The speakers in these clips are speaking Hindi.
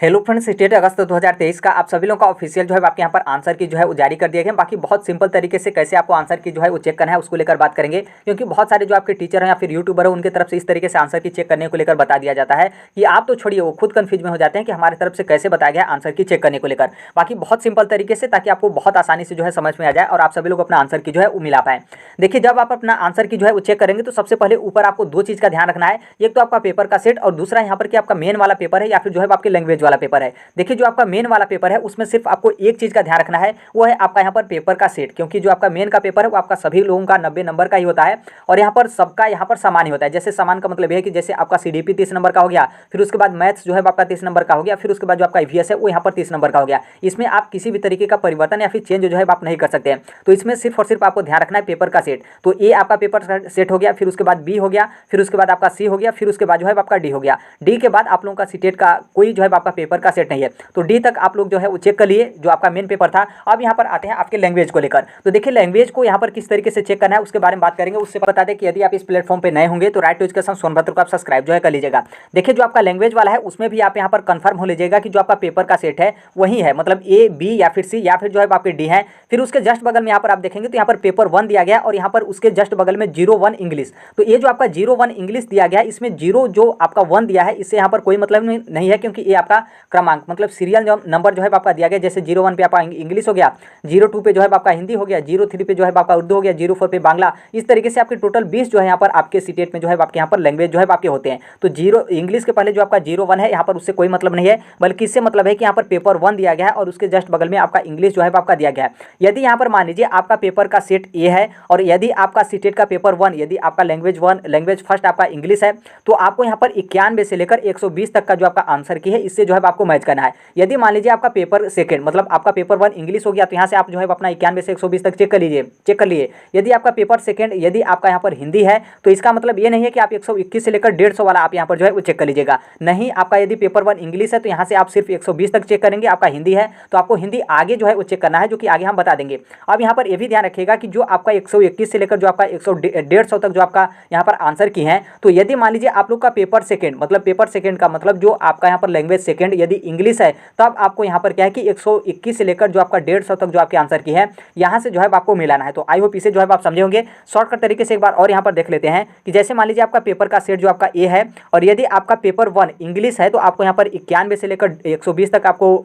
हेलो फ्रेंड्स, 8 अगस्त 2023 का आप सभी लोगों का ऑफिशियल जो है आपके यहाँ पर आंसर की जो है वो जारी कर दिया गया। बाकी बहुत सिंपल तरीके से कैसे आपको आंसर की जो है वो चेक करना है उसको लेकर बात करेंगे, क्योंकि बहुत सारे जो आपके टीचर हैं या फिर यूट्यूबर है उनके तरफ से इस तरीके से आंसर की चेक करने को लेकर बता दिया जाता है कि आप तो छोड़िए, वो खुद कन्फ्यूज में हो जाते हैं कि हमारे तरफ से कैसे बताया गया आंसर की चेक करने को लेकर। बाकी बहुत सिंपल तरीके से, ताकि आपको बहुत आसानी से जो है समझ में आ जाए और आप सभी लोग अपना आंसर की जो है वो मिला पाए। देखिए, जब आप अपना आंसर की जो है वो चेक करेंगे तो सबसे पहले ऊपर आपको दो चीज़ का ध्यान रखना है। एक तो आपका पेपर का सेट और दूसरा यहाँ पर कि आपका मेन वाला पेपर है या फिर जो है आपके लैंग्वेज वाला पेपर है। देखिए, जो आपका मेन वाला पेपर है उसमें सिर्फ आपको एक चीज़ का ध्यान रखना है, वो है आपका यहाँ पर पेपर का सेट, क्योंकि जो आपका मेन का पेपर है वो आपका सभी लोगों का 90 नंबर का ही होता है और यहाँ पर सबका यहाँ पर समान ही होता है। जैसे समान का मतलब यह है कि जैसे आपका सीडीपी 30 नंबर का हो गया, फिर उसके बाद मैथ्स जो है आपका 30 नंबर का हो गया, फिर उसके बाद जो आपका ईवीएस है वो यहाँ पर 30 नंबर का हो गया। इसमें आप किसी भी तरीके का परिवर्तन या फिर चेंज जो है आप नहीं कर सकते हैं। तो इसमें सिर्फ और सिर्फ आपको ध्यान रखना है पेपर का सेट। तो ए आपका पेपर सेट हो गया, फिर उसके बाद बी हो गया, फिर उसके बाद आपका सी हो गया, फिर उसके बाद जो है आपका डी हो गया। डी के बाद आप लोगों का सीटेट का कोई जो है आपका पेपर का सेट नहीं है। तो डी तक आप लोग जो है वो चेक कर लिए, जो आपका मेन पेपर था। अब यहाँ पर आते हैं आपके लैंग्वेज को लेकर। तो देखिए, लैंग्वेज को यहाँ पर किस तरीके से चेक करना है उसके बारे में बात करेंगे। उससे बता दें कि यदि आप इस प्लेटफॉर्म पे नए होंगे तो राइट टू एजुकेशन सोनभद्र को आप सब्सक्राइब जो है कर लीजिएगा। देखिए, जो आपका लैंग्वेज वाला है उसमें भी आप यहाँ पर कंफर्म हो लीजिएगा कि जो आपका पेपर का सेट है वही है, मतलब ए बी या फिर सी या फिर जो है आपके डी है। फिर उसके जस्ट बगल में यहाँ पर आप देखेंगे तो यहाँ पर पेपर 1 दिया गया और यहाँ पर उसके जस्ट बगल में 01 इंग्लिश। तो ये जो आपका 01 इंग्लिश दिया गया, इसमें 0 जो आपका 1 दिया है इससे यहाँ पर कोई मतलब नहीं है, क्योंकि ये आपका क्रमांक मतलब सीरियल नंबर जो है आपका दिया गया। जैसे 01 पे आपका इंग्लिश हो गया, 02 पे जो है आपका हिंदी हो गया, 03 पे जो है आपका उर्दू हो गया, 04 पे बांग्ला। इस तरीके से आपके टोटल 20 जो है यहाँ पर आपके सीटेट में जो है आपके यहाँ पर लैंग्वेज जो है आपके होते हैं। तो 0 इंग्लिश के पहले जो आपका 01 है यहाँ पर उससे कोई मतलब नहीं है, बल्कि इससे मतलब है कि यहाँ पर पेपर 1 दिया गया है और उसके जस्ट बगल में आपका इंग्लिश जो है आपका दिया गया है। यदि यहाँ पर मान लीजिए आपका पेपर का सेट ए है और यदि आपका सीटेट का पेपर 1 यदि आपका लैंग्वेज फर्स्ट आपका इंग्लिश है, तो आपको यहाँ पर 91 से लेकर 120 तक का जो आपका आंसर की है इससे जो है आपको मैच करना है। यदि मान लीजिए आपका पेपर सेकंड मतलब आपका पेपर 1 इंग्लिश हो गया, तो यहाँ से आप जो है अपना 91 से 120 तक चेक कर लिए। यदि आपका पेपर सेकंड यदि आपका यहाँ पर हिंदी है, तो इसका मतलब ये नहीं है कि आप 121 से लेकर 150 वाला आप यहाँ पर जो है वो चेक कर लीजिएगा। नहीं, आपका यदि पेपर 1 इंग्लिश है तो यहाँ से आप सिर्फ 120 तक चेक करेंगे। आपका हिंदी है तो आपको हिंदी आगे जो है वो चेक करना है, जो कि आगे हम बता देंगे। अब यहाँ पर ये भी ध्यान रखिएगा कि जो आपका 121 से लेकर जो आपका 150 तक जो आपका यहाँ पर आंसर की है, तो यदि मान लीजिए आप लोग का पेपर सेकंड मतलब पेपर सेकंड का मतलब जो आपका यहाँ पर लैंग्वेज सेकंड यदि इंग्लिश है, तब आपको यहाँ पर क्या है कि 121 से लेकर जो आपका 150 तक जो आपके आंसर की है यहाँ से जो है आपको मिलाना है। तो आई होप इसे जो है आप समझे होंगे। शॉर्टकट तरीके से एक बार और यहाँ पर देख लेते हैं कि जैसे मान लीजिए आपका पेपर का सेट जो आपका ए है और यदि आपका पेपर 1 इंग्लिश है, तो आपको यहाँ पर 91 से लेकर 120 तक आपको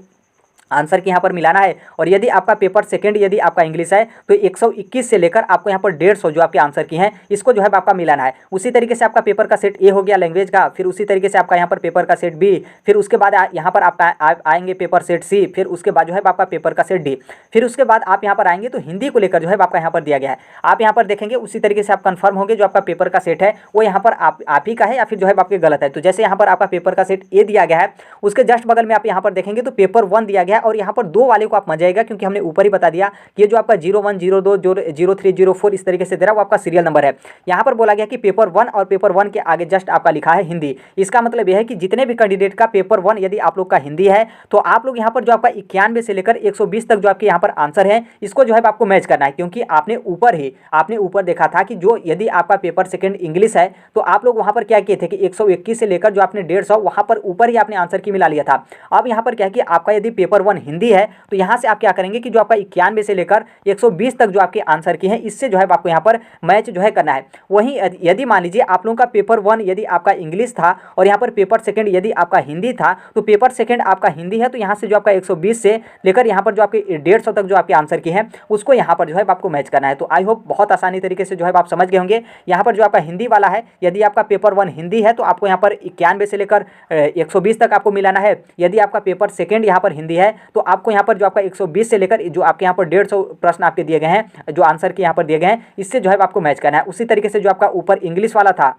आंसर की यहाँ पर मिलाना है। और यदि आपका पेपर सेकंड यदि आपका इंग्लिश है तो 121 से लेकर आपको यहाँ पर 150 जो आपके आंसर की हैं इसको जो है आपका मिलाना है। उसी तरीके से आपका पेपर का सेट ए हो गया लैंग्वेज का, फिर उसी तरीके से आपका यहाँ पर पेपर का सेट बी, फिर उसके बाद यहाँ पर आपका आएंगे पेपर सेट सी, फिर उसके बाद जो है आपका पेपर का सेट डी, फिर उसके बाद आप यहाँ पर आएंगे तो हिंदी को लेकर जो है आपका यहाँ पर दिया गया है। आप यहाँ पर देखेंगे उसी तरीके से आप कन्फर्म होंगे जो आपका पेपर का सेट है वो यहाँ पर आप ही का है या फिर जो है आपके गलत है। तो जैसे यहाँ पर आपका पेपर का सेट ए दिया गया है, उसके जस्ट बगल में आप यहाँ पर देखेंगे तो पेपर 1 दिया गया है और यहाँ पर 2 वाले को आप मत जाएगा, क्योंकि हमने ऊपर ही बता दिया कि ये जो आपका 01 02 03 04 इस तरीके से दे रहा है वो आपका सीरियल नंबर है। यहाँ पर बोला गया कि पेपर 1 और पेपर 1 के आगे जस्ट आपका लिखा है हिंदी। इसका मतलब यह है कि जितने भी कैंडिडेट का पेपर 1 यदि आप लोग का हिंदी है, तो आप लोग यहाँ पर जो आपका 91 से लेकर 120 तक जो आपके यहाँ पर आंसर है इसको जो है आपको मैच करना है, क्योंकि आपने ऊपर देखा था कि जो यदि आपका पेपर सेकंड इंग्लिश है तो आप लोग वहाँ पर क्या किए थे कि 121 से लेकर जो आपने 150 वहाँ पर ऊपर ही आपने आंसर की मिला लिया था। अब यहाँ पर क्या है कि आपका यदि पेपर 1 हिंदी है तो यहाँ से आप क्या करेंगे कि जो आपका 91 से लेकर 120 तक जो आपके आंसर की है इससे जो है आपको यहाँ पर मैच जो है करना है। वहीं यदि मान लीजिए आप लोगों का पेपर 1 यदि आपका इंग्लिश था और यहाँ पर पेपर सेकंड यदि आपका हिंदी था, तो पेपर सेकंड आपका हिंदी है तो यहाँ से जो आपका 120 से लेकर यहाँ पर जो आपके 150 तक जो आपके आंसर की है उसको यहाँ पर जो है आपको मैच करना है। तो आई होप बहुत आसानी तरीके से जो है आप समझ गए होंगे। यहाँ पर जो आपका हिंदी वाला है, यदि आपका पेपर 1 हिंदी है तो आपको यहाँ पर 91 से लेकर 120 तक आपको मिलाना है। यदि आपका पेपर सेकंड यहाँ पर हिंदी है तो आपको यहाँ पर जो आपका 120 से लेकर जो आपके यहाँ पर 150 प्रश्न आपके दिए गए हैं, जो आंसर के यहाँ पर दिए गए हैं, इससे जो है आपको मैच करना है। उसी तरीके से जो आपका ऊपर इंग्लिश वाला था,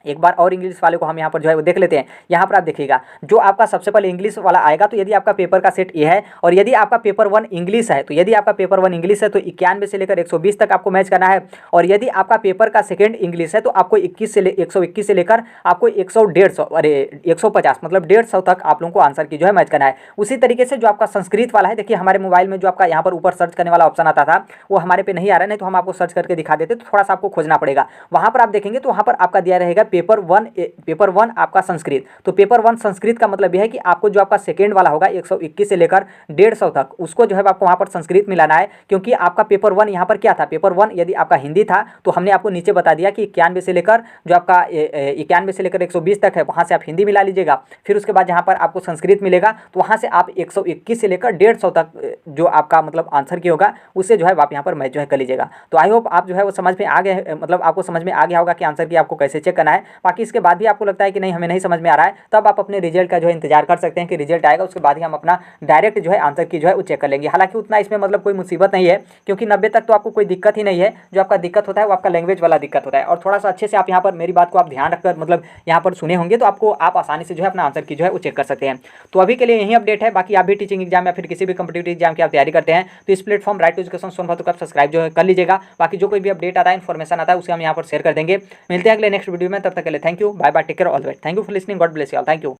एक बार और इंग्लिश वाले को हम यहाँ पर जो है वो देख लेते हैं। यहाँ पर आप देखिएगा जो आपका सबसे पहले इंग्लिश वाला आएगा, तो यदि आपका पेपर का सेट ए है और यदि आपका पेपर 1 इंग्लिश है, तो यदि आपका पेपर 1 इंग्लिश है तो 91 से लेकर 120 तक आपको मैच करना है। और यदि आपका पेपर का सेकंड इंग्लिश है तो आपको 121 से लेकर आपको 150 मतलब 150 तक आप लोगों को आंसर की जो है मैच करना है। उसी तरीके से जो आपका संस्कृत वाला है, देखिए हमारे मोबाइल में जो आपका यहाँ पर ऊपर सर्च करने वाला ऑप्शन आता था वो हमारे पे नहीं आ रहा है, नहीं तो हम आपको सर्च करके दिखा देते, तो थोड़ा सा आपको खोजना पड़ेगा। वहाँ पर आप देखेंगे तो वहाँ पर आपका दिया रहेगा पेपर वन आपका संस्कृत। तो पेपर वन संस्कृत का मतलब यह है कि आपको जो आपका सेकेंड वाला होगा 121 से लेकर 150 तक, उसको जो है आपको वहाँ पर संस्कृत मिलाना है। क्योंकि आपका पेपर वन यहाँ पर क्या था, पेपर वन यदि आपका हिंदी था तो हमने आपको नीचे बता दिया कि 91 से लेकर जो आपका 91 से लेकर 120 तक है, वहाँ से आप हिंदी मिला लीजिएगा। फिर उसके बाद जहाँ पर आपको संस्कृत मिलेगा तो वहाँ से आप 121 से लेकर 150 तक जो आपका मतलब आंसर की होगा उससे जो है आप यहाँ पर मैच जो है कर लीजिएगा। तो आई होप आप जो है वो समझ में आ गए, मतलब आपको समझ में आ गया होगा कि आंसर की आपको कैसे चेक करना है। बाकी इसके बाद भी आपको लगता है कि नहीं हमें नहीं समझ में आ रहा है, तब आप अपने रिजल्ट का जो है इंतजार कर सकते हैं कि रिजल्ट आएगा, उसके बाद ही हम अपना डायरेक्ट जो है आंसर की जो है वो चेक कर लेंगे। हालांकि उतना इसमें मतलब कोई मुसीबत नहीं है, क्योंकि 90 तक तो आपको कोई दिक्कत ही नहीं है। जो आपका दिक्कत होता है वो आपका लैंग्वेज वाला दिक्कत होता है। और थोड़ा सा अच्छे से आप यहाँ पर मेरी बात को आप ध्यान रखकर मतलब यहाँ पर सुने होंगे तो आपको आप आसानी से जो है अपना आंसर की जो है वो चेक कर सकते हैं। तो अभी के लिए यही अपडेट है। बाकी आप भी टीचिंग एग्जाम या फिर किसी भी कॉम्पिटिटिव एग्जाम की आप तैयारी करते हैं तो इस platform right to education Sonbhadra को आप सब्सक्राइब जो है कर लीजिएगा। बाकी जो कोई भी अपडेट आता है, इन्फॉर्मेशन आता है, उसे हम यहाँ पर शेयर कर देंगे। मिलते हैं अगले नेक्स्ट वीडियो में, तब तक के लिए thank you, bye bye, take care, all the best, thank you for listening, God bless you all, thank you.